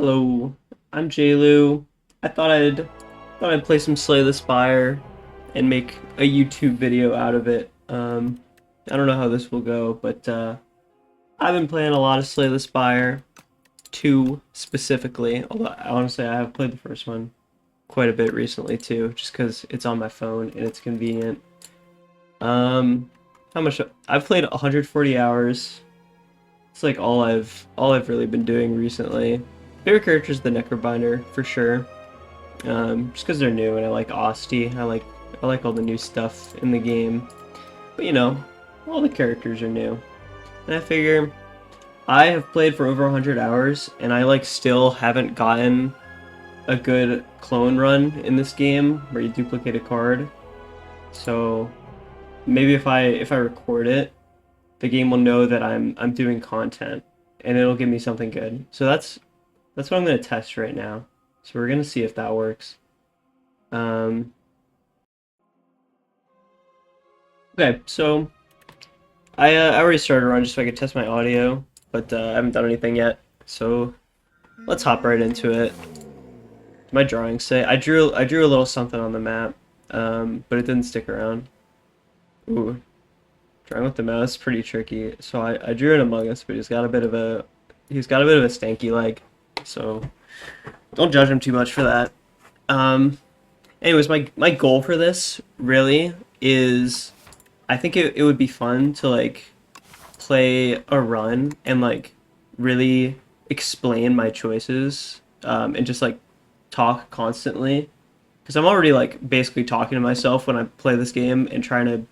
Hello, I'm JLu. I thought I'd play some Slay the Spire and make a YouTube video out of it. I don't know how this will go, but I've been playing a lot of Slay the Spire 2 specifically. Although honestly, I have played the first one quite a bit recently too, just because it's on my phone and it's convenient. Um, how much I've played 140 hours. It's like all I've really been doing recently. Favorite character is the Necrobinder for sure. Just because they're new and I like Asti. I like all the new stuff in the game. But you know, all the characters are new. And I figure I have played for over 100 hours and I like still haven't gotten a good clone run in this game where you duplicate a card. So maybe if I record it, the game will know that I'm doing content and it'll give me something good. So that's what I'm going to test right now. So we're going to see if that works. Um, okay, so I already started a run just so I could test my audio, but I haven't done anything yet. So let's hop right into it. My drawings say I drew a little something on the map, but it didn't stick around. Ooh, drawing with the mouse is pretty tricky. So I drew an Among Us, but he's got a bit of a stanky leg. So don't judge him too much for that. Um, anyways, my goal for this really is I think it would be fun to like play a run and like really explain my choices and just like talk constantly because I'm already like basically talking to myself when I play this game and trying to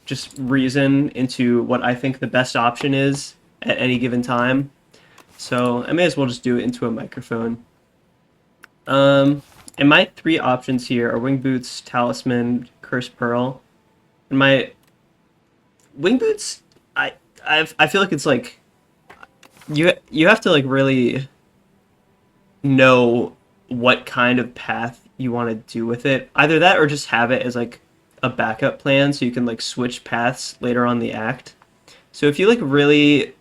just reason into what I think the best option is at any given time. So I may as well just do it into a microphone. And my three options here are Wing Boots, Talisman, Cursed Pearl. And my Wing Boots, I feel like it's like you have to like really know what kind of path you want to do with it. Either that or just have it as like a backup plan so you can like switch paths later on the act. So if you like really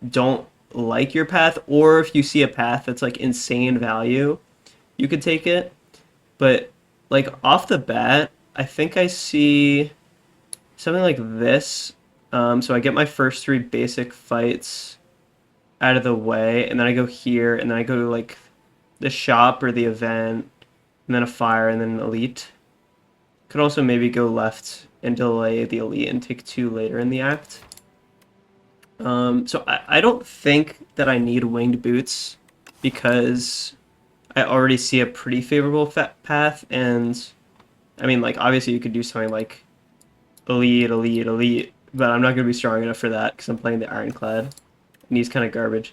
don't like your path, or if you see a path that's like insane value, you could take it. But like off the bat, I think I see something like this. So I get my first three basic fights out of the way, and then I go here, and then I go to like the shop or the event, and then a fire, and then an elite. Could also maybe go left and delay the elite and take two later in the act. So I don't think that I need winged boots because I already see a pretty favorable path, and I mean, like, obviously you could do something like elite, elite, elite, but I'm not going to be strong enough for that because I'm playing the Ironclad, and he's kind of garbage.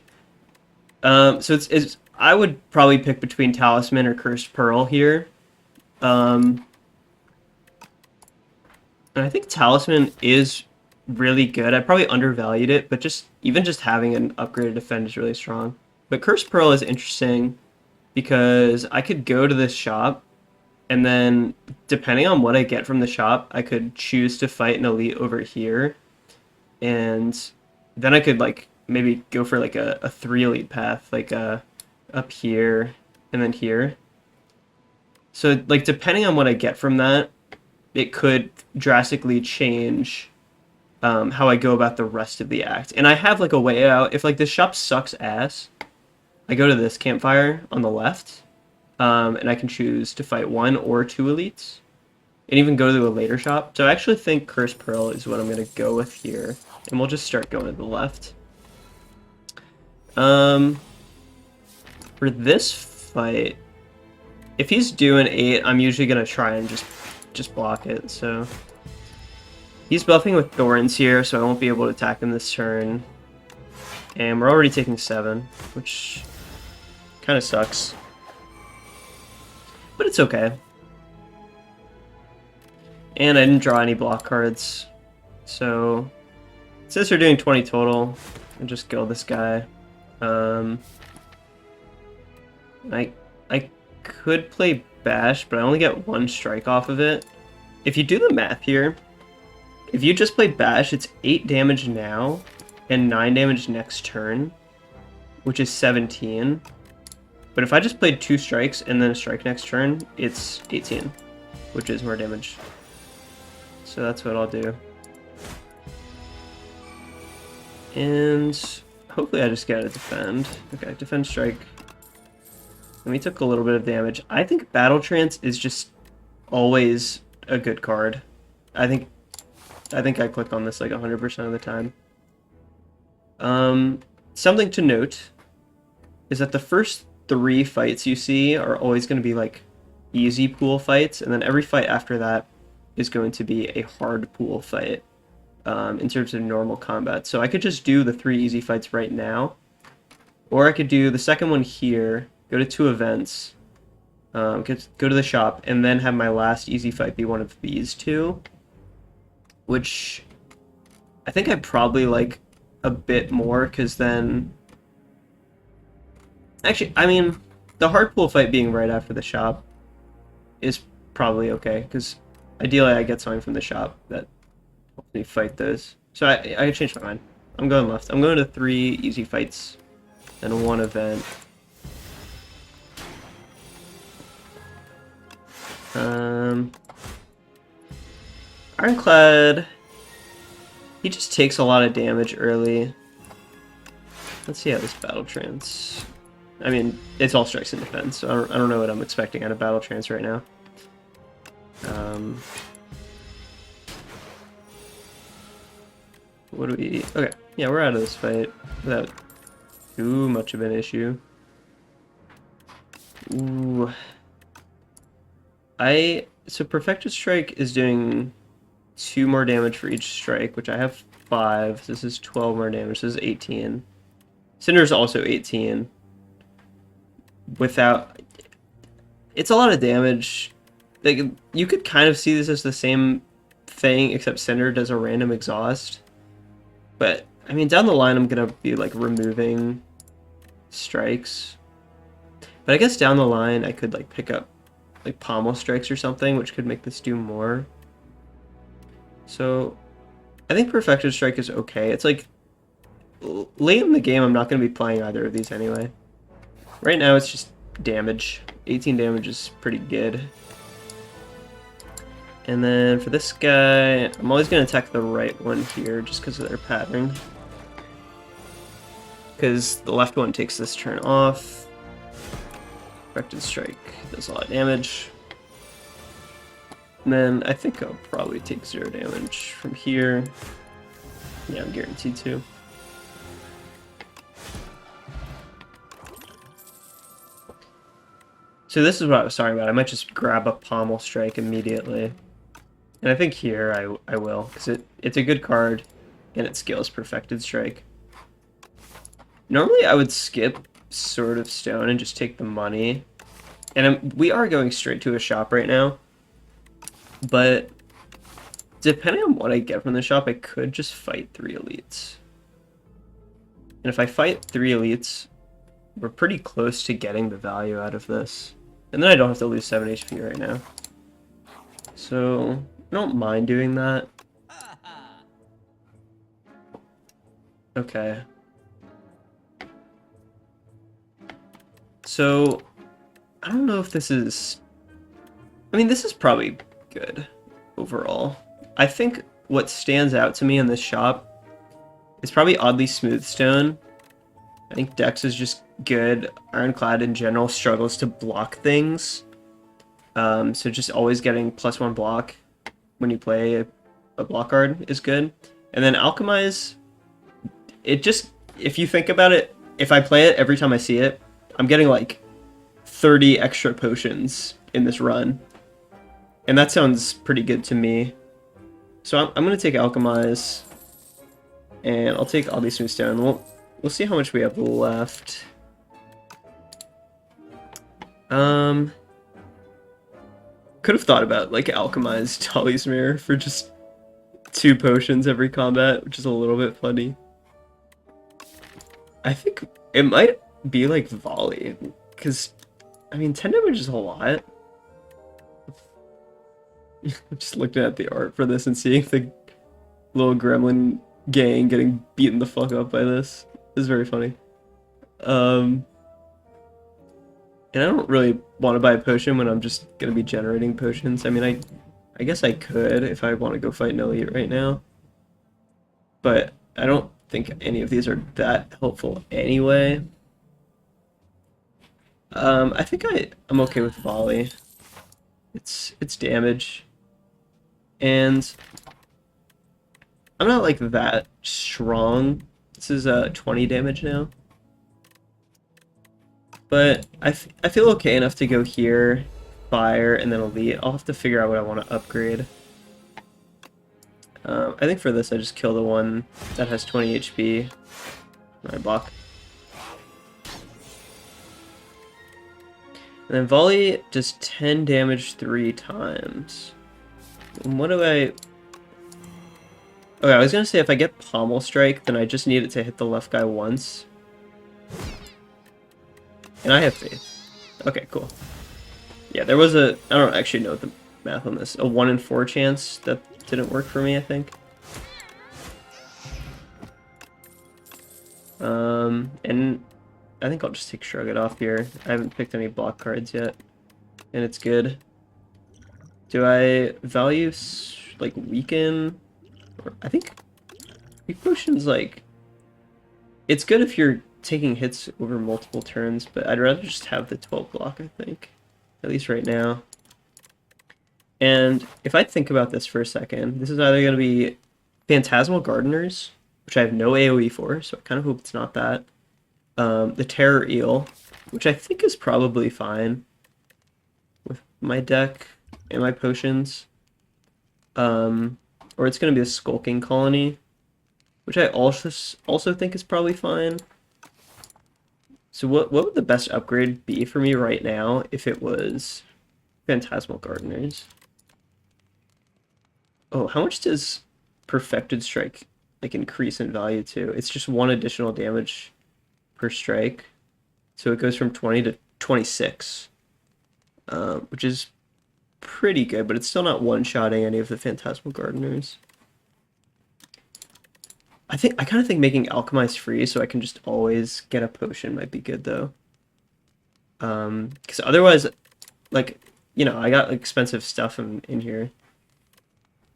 So it's I would probably pick between Talisman or Cursed Pearl here. And I think Talisman is really good. I probably undervalued it, but even just having an upgraded defend is really strong. But Cursed Pearl is interesting because I could go to this shop, and then depending on what I get from the shop, I could choose to fight an elite over here, and then I could like maybe go for like a three elite path, like up here and then here. So like depending on what I get from that, it could drastically change how I go about the rest of the act. And I have like a way out. If like this shop sucks ass, I go to this campfire on the left, and I can choose to fight one or two elites, and even go to a later shop. So I actually think Cursed Pearl is what I'm gonna go with here, and we'll just start going to the left. For this fight, if he's doing 8, I'm usually gonna try and just block it. So he's buffing with Thorns here, so I won't be able to attack him this turn. And we're already taking 7, which kind of sucks. But it's okay. And I didn't draw any block cards. So since we're doing 20 total, I'll just kill this guy. I could play Bash, but I only get 1 strike off of it. If you do the math here, if you just play Bash, it's 8 damage now and 9 damage next turn, which is 17. But if I just played 2 strikes and then a strike next turn, it's 18, which is more damage. So that's what I'll do. And hopefully I just get a defend. Okay, defend strike. And we took a little bit of damage. I think Battle Trance is just always a good card. I think I click on this like 100% of the time. Something to note is that the first 3 fights you see are always going to be like easy pool fights, and then every fight after that is going to be a hard pool fight in terms of normal combat. So I could just do the 3 easy fights right now, or I could do the second one here, go to 2 events, go to the shop, and then have my last easy fight be one of these 2, which I think I probably like a bit more, because then... Actually, I mean, the hard pool fight being right after the shop is probably okay, because ideally I get something from the shop that helps me fight those. So I changed my mind. I'm going left. I'm going to 3 easy fights and 1 event. Ironclad, he just takes a lot of damage early. Let's see how this Battle Trance... I mean, it's all strikes and defense, so I don't know what I'm expecting out of Battle Trance right now. What do we... Okay, yeah, we're out of this fight without too much of an issue. Ooh. So Perfected Strike is doing 2 more damage for each strike, which I have 5. This is 12 more damage. This is 18. Cinder's also 18. Without... It's a lot of damage. Like, you could kind of see this as the same thing, except Cinder does a random exhaust. But, I mean, down the line I'm gonna be, like, removing strikes. But I guess down the line I could, like, pick up, like, pommel strikes or something, which could make this do more. So, I think Perfected Strike is okay. It's, like, late in the game I'm not gonna be playing either of these anyway. Right now it's just damage. 18 damage is pretty good. And then for this guy, I'm always going to attack the right one here just because of their pattern. Because the left one takes this turn off. Perfected Strike does a lot of damage. And then I think I'll probably take 0 damage from here. Yeah, I'm guaranteed to. So this is what I was talking about. I might just grab a Pommel Strike immediately. And I think here I will, because it's a good card, and it scales Perfected Strike. Normally I would skip Sword of Stone and just take the money. And we are going straight to a shop right now. But depending on what I get from the shop, I could just fight 3 elites. And if I fight 3 elites, we're pretty close to getting the value out of this. And then I don't have to lose 7 HP right now. So I don't mind doing that. Okay. So I don't know if this is... I mean, this is probably good overall. I think what stands out to me in this shop is probably Oddly Smooth Stone. I think Dex is just good. Ironclad in general struggles to block things. So just always getting +1 block when you play a block card is good. And then Alchemize, it just, if you think about it, if I play it every time I see it, I'm getting like 30 extra potions in this run. And that sounds pretty good to me. So I'm going to take Alchemize. And I'll take Oddly Smooth Stone. We'll see how much we have left. Could have thought about like Alchemized Tali's Mirror for just 2 potions every combat, which is a little bit funny. I think it might be like Volley, because I mean 10 damage is a lot. Just looking at the art for this and seeing the little gremlin gang getting beaten the fuck up by this is very funny. And I don't really want to buy a potion when I'm just going to be generating potions. I mean, I guess I could if I want to go fight an elite right now. But I don't think any of these are that helpful anyway. I think I'm okay with volley. It's damage. And I'm not like that strong. This is 20 damage now. But I feel okay enough to go here, fire, and then elite. I'll have to figure out what I want to upgrade. I think for this I just kill the one that has 20 HP. I block. And then volley does 10 damage 3 times. And what do I... Okay, I was gonna say if I get pommel strike, then I just need it to hit the left guy once. And I have faith. Okay, cool. Yeah, there was a... I don't actually know the math on this. A 1 in 4 chance that didn't work for me, I think. And I think I'll just take Shrug It Off here. I haven't picked any block cards yet. And it's good. Do I value, like, weaken? Or, I think weak potion's, like... It's good if you're taking hits over multiple turns, but I'd rather just have the 12 block, I think. At least right now. And if I think about this for a second, this is either going to be Phantasmal Gardeners, which I have no AoE for, so I kind of hope it's not that. The Terror Eel, which I think is probably fine with my deck and my potions. Or it's going to be a Skulking Colony, which I also think is probably fine. So what would the best upgrade be for me right now if it was Phantasmal Gardeners? Oh, how much does Perfected Strike like increase in value to? It's just 1 additional damage per strike. So it goes from 20 to 26. Which is pretty good, but it's still not one-shotting any of the Phantasmal Gardeners. I kind of think making Alchemize free so I can just always get a potion might be good, though. Because otherwise, like, you know, I got expensive stuff in here.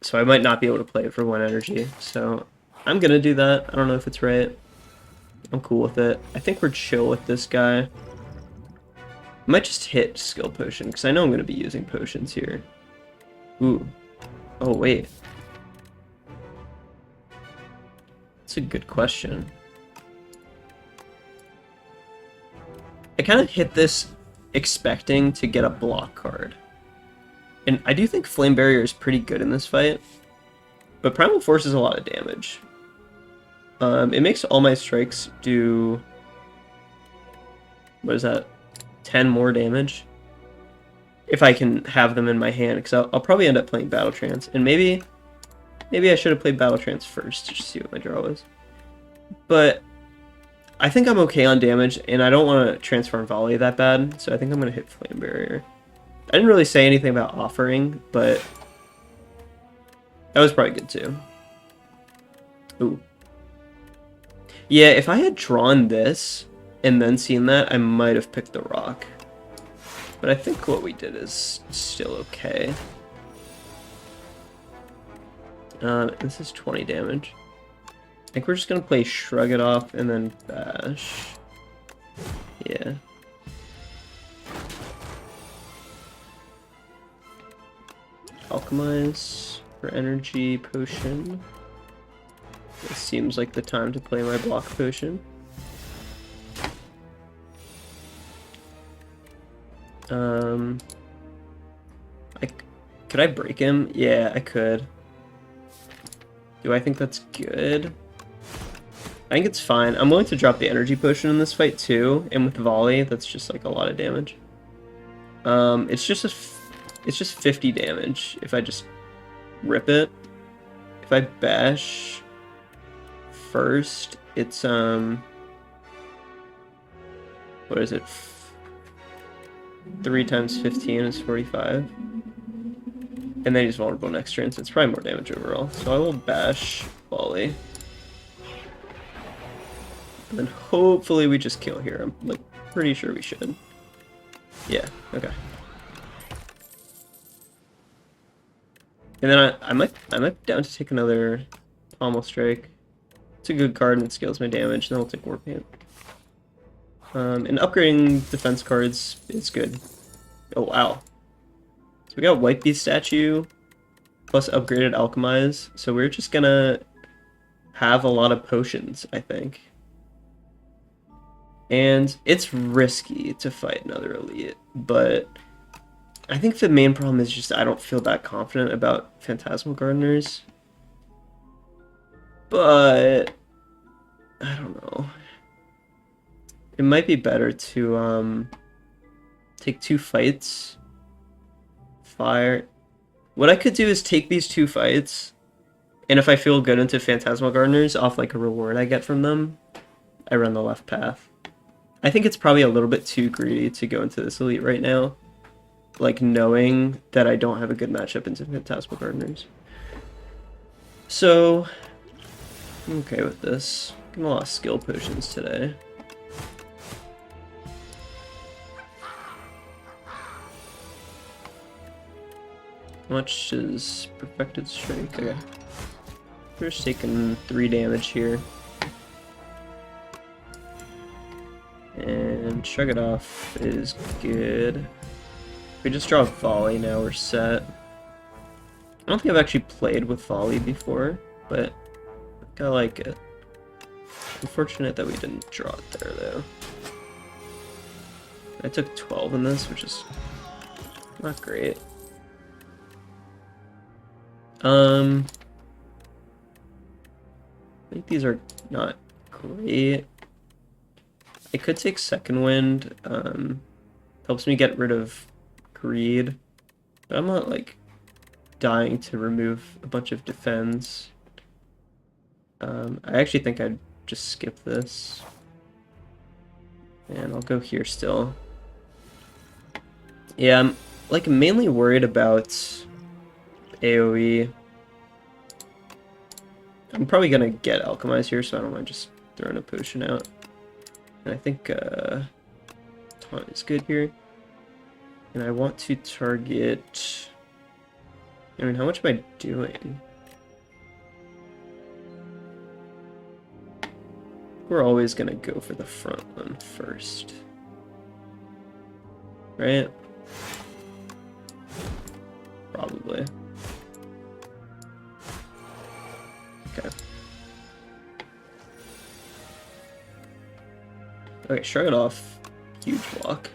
So I might not be able to play it for 1 energy. So I'm going to do that. I don't know if it's right. I'm cool with it. I think we're chill with this guy. I might just hit Skill Potion, because I know I'm going to be using potions here. Ooh. Oh, wait. That's a good question. I kind of hit this expecting to get a block card. And I do think Flame Barrier is pretty good in this fight. But Primal Force is a lot of damage. It makes all my strikes do... What is that? 10 more damage. If I can have them in my hand. Because I'll probably end up playing Battle Trance. And maybe I should have played Battle Trance first. Just to see what my draw was. But I think I'm okay on damage. And I don't want to transform Volley that bad. So I think I'm going to hit Flame Barrier. I didn't really say anything about offering, but that was probably good too. Ooh. Yeah, if I had drawn this and then seen that, I might have picked the rock. But I think what we did is still okay. This is 20 damage. I think we're just going to play Shrug It Off and then Bash. Yeah. Alchemize for energy potion. This seems like the time to play my block potion. Could I break him? Yeah, I could. Do I think that's good? I think it's fine. I'm willing to drop the energy potion in this fight too, and with volley, that's just like a lot of damage. It's just 50 damage if I just rip it. If I bash first, it's what is it? 3 times 15 is 45. And then he's vulnerable next turn, so it's probably more damage overall. So I will bash volley. And then hopefully we just kill here. I'm like pretty sure we should. Yeah, okay. And then I might be down to take another Pommel Strike. It's a good card and it scales my damage, then I'll take War Paint. And upgrading defense cards is good. Oh wow. So we got White Beast Statue plus upgraded Alchemize. So we're just gonna have a lot of potions, I think. And it's risky to fight another elite, but I think the main problem is just I don't feel that confident about Phantasmal Gardeners. But I don't know. It might be better to take 2 fights. Fire. What I could do is take these 2 fights, and if I feel good into Phantasmal Gardeners off like a reward I get from them, I run the left path. I think it's probably a little bit too greedy to go into this elite right now, like knowing that I don't have a good matchup into Phantasmal Gardeners. So, I'm okay with this. Getting a lot of skill potions today. How much is Perfected Strike? Okay. We're just taking 3 damage here. And Shrug It Off is good. If we just draw a Volley now, we're set. I don't think I've actually played with Volley before, but I think I like it. Unfortunate that we didn't draw it there, though. I took 12 in this, which is not great. I think these are not great. I could take Second Wind. Helps me get rid of Greed. But I'm not, like, dying to remove a bunch of defense. I actually think I'd just skip this. And I'll go here still. Yeah, I'm, like, mainly worried about AoE. I'm probably gonna get Alchemize here, so I don't mind just throwing a potion out. And I think Taunt is good here. And I want to target... I mean, how much am I doing? We're always gonna go for the front one first. Right? Probably. Okay. Okay, Shrug It Off. Huge block.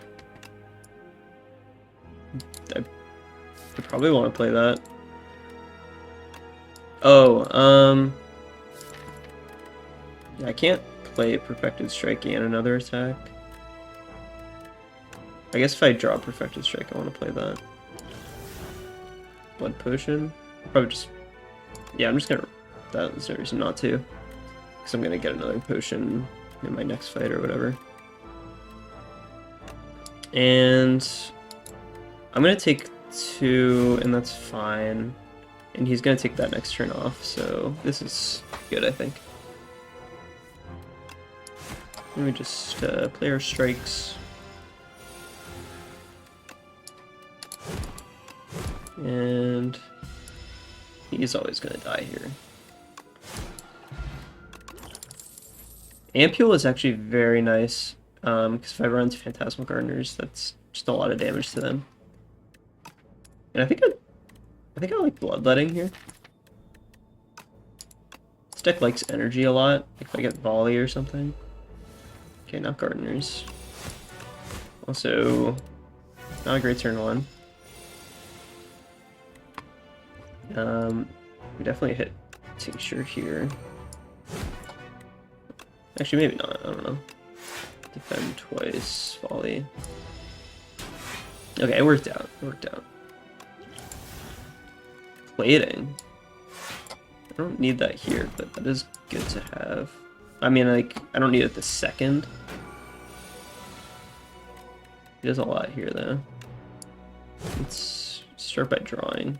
I probably want to play that. Oh, yeah, I can't play Perfected Strike and another attack. I guess if I draw Perfected Strike, I want to play that. Blood Potion? Probably just... Yeah, I'm just gonna... There's no reason not to. Because I'm gonna get another potion in my next fight or whatever. And... I'm gonna take 2, and that's fine. And he's gonna take that next turn off, so this is good, I think. Let me just play our strikes. And he's always gonna die here. Ampule is actually very nice, because if I run into Phantasmal Gardeners, that's just a lot of damage to them. And I think I like Bloodletting here. This deck likes energy a lot. Like if I get Volley or something. Okay, not Gardeners. Also, not a great turn 1. We definitely hit Tincture here. Actually, maybe not. I don't know. Defend twice. Volley. Okay, it worked out. It worked out. Plating. I don't need that here, but that is good to have. I mean, like, I don't need it the second. He does a lot here, though. Let's start by drawing.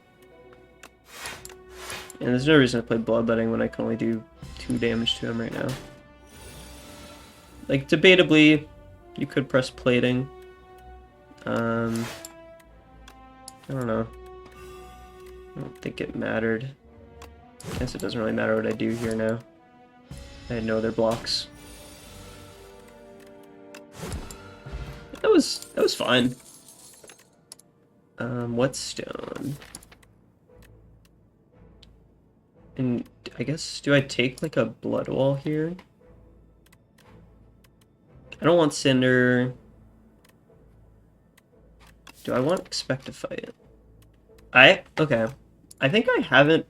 And there's no reason to play Bloodletting when I can only do 2 damage to him right now. Like, debatably, you could press Plating. I don't know. I don't think it mattered. I guess it doesn't really matter what I do here now. I had no other blocks. That was fine. What stone? And I guess, do I take like a blood wall here? I don't want cinder. Do I want expect to fight? Okay. I think I haven't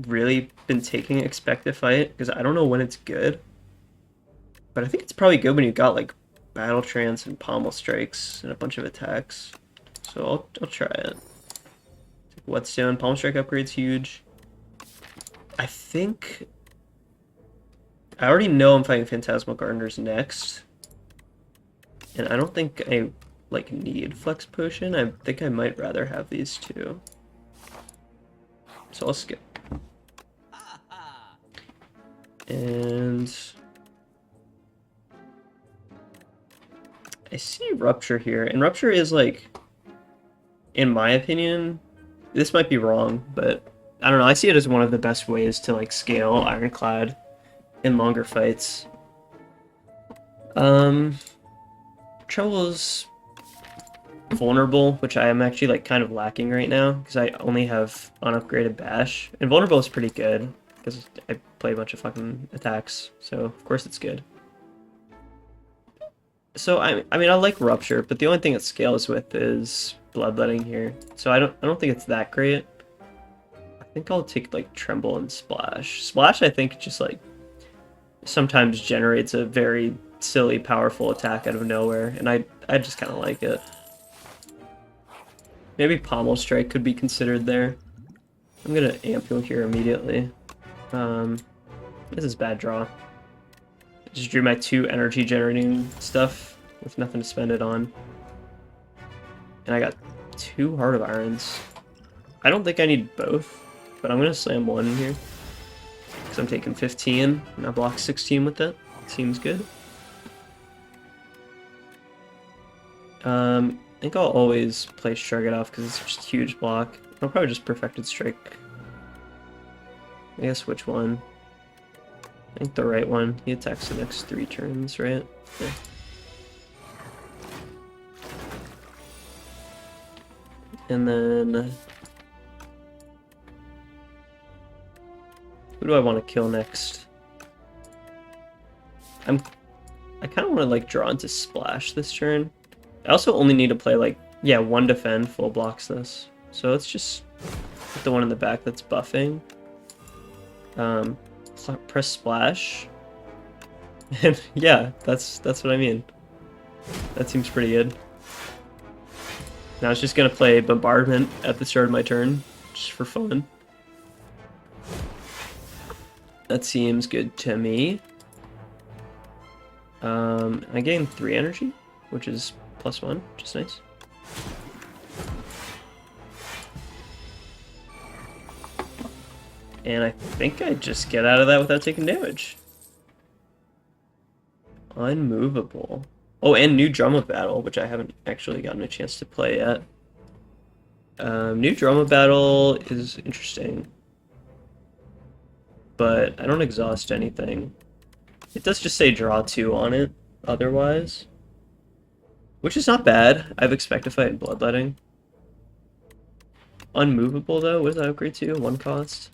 really been taking expect to fight because I don't know when it's good. But I think it's probably good when you got like battle trance and pommel strikes and a bunch of attacks. So I'll try it. Whetstone, pommel strike upgrade's huge. I think I already know I'm fighting Phantasmal Gardeners next. And I don't think I like need flex potion. I think I might rather have these two. So I'll skip. And I see Rupture here, and Rupture is like, in my opinion, this might be wrong, but I don't know, I see it as one of the best ways to like scale Ironclad in longer fights. Trouble is Vulnerable, which I am actually like kind of lacking right now because I only have unupgraded Bash, and Vulnerable is pretty good because I play a bunch of fucking attacks, so of course it's good. So I mean I like Rupture, but the only thing it scales with is Bloodletting here, so I don't think it's that great. I think I'll take like Tremble and Splash. Splash I think just like sometimes generates a very silly powerful attack out of nowhere, and I just kind of like it. Maybe Pommel Strike could be considered there. I'm gonna Ampule here immediately. This is bad draw. I just drew my 2 energy generating stuff with nothing to spend it on. And I got 2 Heart of Irons. I don't think I need both, but I'm gonna slam 1 in here. Because I'm taking 15, and I block 16 with that. Seems good. I think I'll always play Shrug It Off because it's just a huge block. I'll probably just Perfected Strike. I guess which one? I think the right one. He attacks the next 3 turns, right? Yeah. And then who do I want to kill next? I kind of want to like draw into Splash this turn. I also only need to play like, yeah, 1 defend full blocks this. So let's just put the one in the back that's buffing. Press Splash. And yeah, that's what I mean. That seems pretty good. Now I was just gonna play Bombardment at the start of my turn, just for fun. That seems good to me. I gain 3 energy, which is +1, which is nice. And I think I just get out of that without taking damage. Unmovable. Oh, and new Drama Battle, which I haven't actually gotten a chance to play yet. New Drama Battle is interesting. But I don't exhaust anything. It does just say draw 2 on it, otherwise. Which is not bad. I've expected to fight in Bloodletting. Unmovable, though, what does that upgrade to? 1 cost?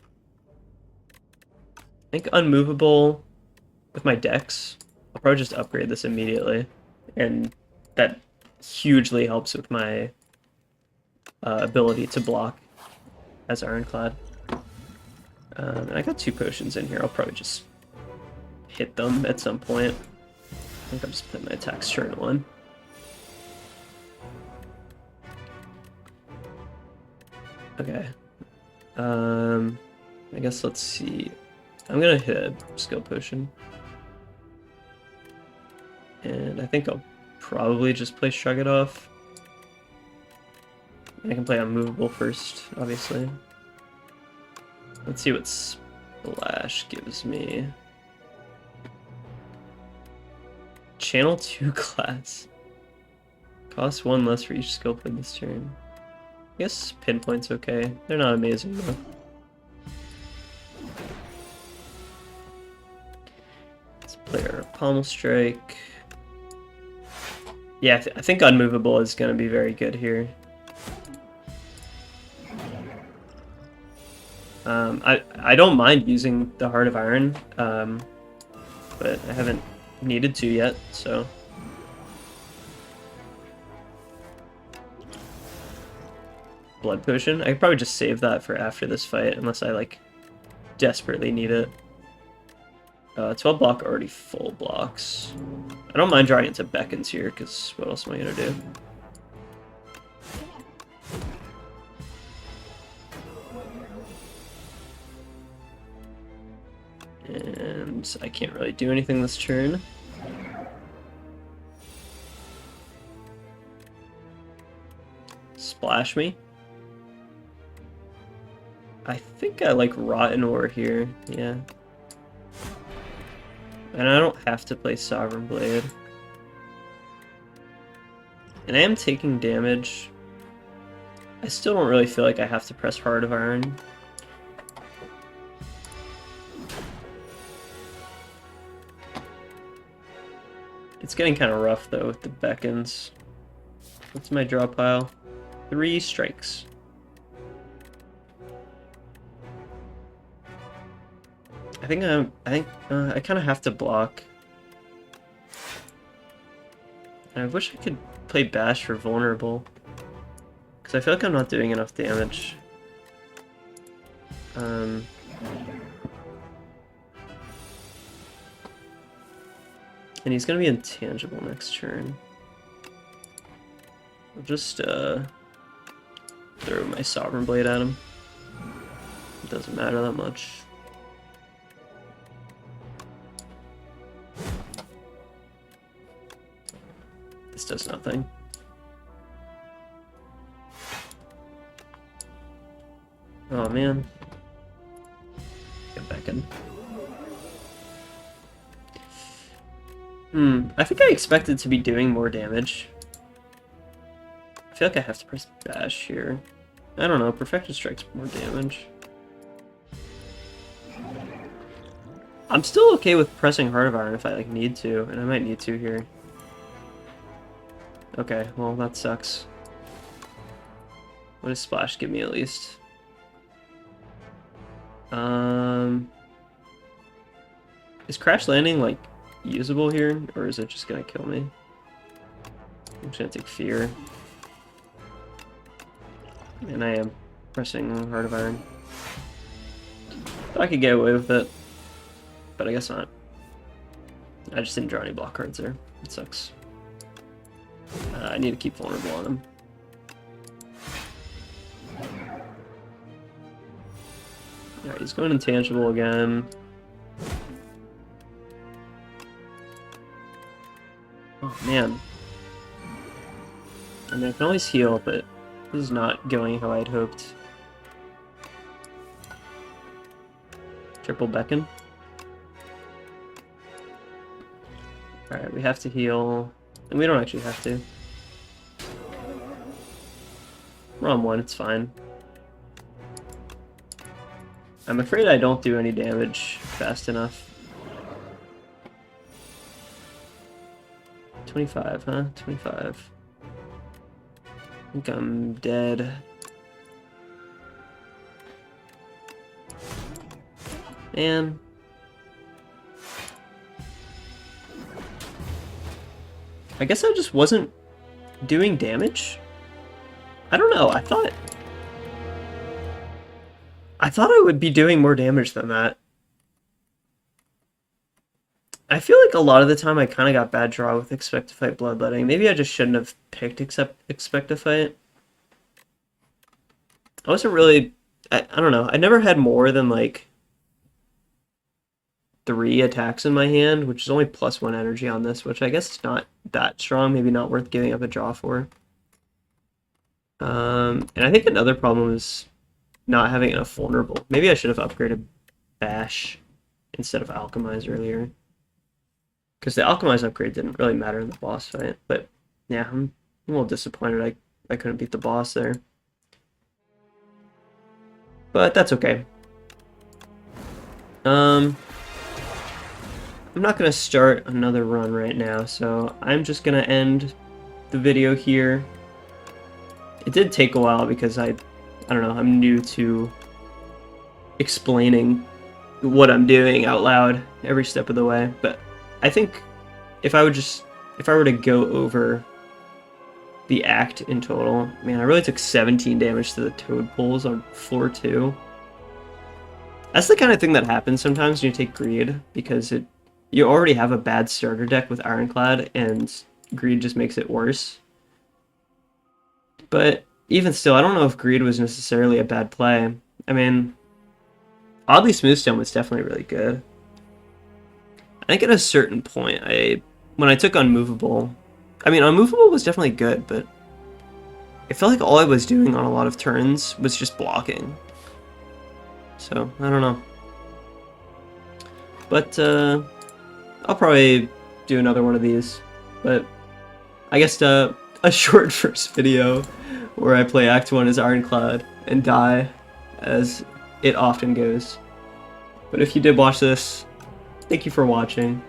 I think Unmovable with my Dex. I'll probably just upgrade this immediately. And that hugely helps with my ability to block as Ironclad. And I got 2 potions in here. I'll probably just hit them at some point. I think I'll just put my attacks turn 1. Okay. I guess let's see. I'm gonna hit a skill potion. And I think I'll probably just play Shrug It Off. I can play Unmovable first, obviously. Let's see what Splash gives me. Channel 2 class. Costs 1 less for each skill point this turn. I guess pinpoint's okay. They're not amazing though. Let's play our Pommel Strike. Yeah, I think Unmovable is going to be very good here. I don't mind using the Heart of Iron, but I haven't needed to yet, so... Blood Potion. I could probably just save that for after this fight, unless I, like, desperately need it. 12 block already full blocks. I don't mind drawing into Beckons here, because what else am I going to do? And I can't really do anything this turn. Splash me. I think I like Rotten Ore here, yeah. And I don't have to play Sovereign Blade. And I am taking damage. I still don't really feel like I have to press Heart of Iron. It's getting kind of rough though with the Beckons. What's my draw pile? 3 strikes. I think I kind of have to block. And I wish I could play Bash for vulnerable, because I feel like I'm not doing enough damage. And he's gonna be intangible next turn. I'll just throw my Sovereign Blade at him. It doesn't matter that much. This does nothing. Oh man. Get back in. I think I expected to be doing more damage. I feel like I have to press Bash here. I don't know, Perfected Strike's more damage. I'm still okay with pressing Heart of Iron if I like need to, and I might need to here. Okay, well that sucks. What does Splash give me at least? Is Crash Landing like usable here, or is it just gonna kill me? I'm just gonna take Fear. And I am pressing Heart of Iron. I could get away with it, but I guess not. I just didn't draw any block cards there. It sucks. I need to keep vulnerable on him. Alright, he's going intangible again. Oh man. I mean, I can always heal, but this is not going how I'd hoped. Triple Beckon. Alright, we have to heal. And we don't actually have to. We're on 1, it's fine. I'm afraid I don't do any damage fast enough. 25, huh? 25. I think I'm dead. Man. I guess I just wasn't doing damage? I don't know, I thought I would be doing more damage than that. I feel like a lot of the time I kind of got bad draw with Expect to Fight Bloodletting. Maybe I just shouldn't have picked Expect to Fight. I wasn't really... I don't know. I never had more than, like, 3 attacks in my hand, which is only +1 energy on this, which I guess is not that strong. Maybe not worth giving up a draw for. And I think another problem is not having enough vulnerable. Maybe I should have upgraded Bash instead of Alchemize earlier. Because the Alchemize upgrade didn't really matter in the boss fight. But yeah, I'm I'm a little disappointed I couldn't beat the boss there. But that's okay. I'm not going to start another run right now, so I'm just going to end the video here. It did take a while because I don't know, I'm new to explaining what I'm doing out loud every step of the way, but I think if I were to go over the act in total, man, I really took 17 damage to the toad poles on floor 2. That's the kind of thing that happens sometimes when you take Greed, because you already have a bad starter deck with Ironclad, and Greed just makes it worse. But even still, I don't know if Greed was necessarily a bad play. I mean, Oddly Smoothstone was definitely really good. I think at a certain point, when I took Unmovable, I mean, Unmovable was definitely good, but it felt like all I was doing on a lot of turns was just blocking. So, I don't know. But, I'll probably do another one of these. But, I guess a short first video where I play Act 1 as Ironclad and die, as it often goes. But if you did watch this, thank you for watching.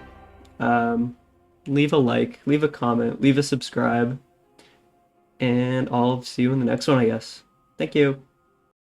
Leave a like, leave a comment, leave a subscribe, and I'll see you in the next one, I guess. Thank you.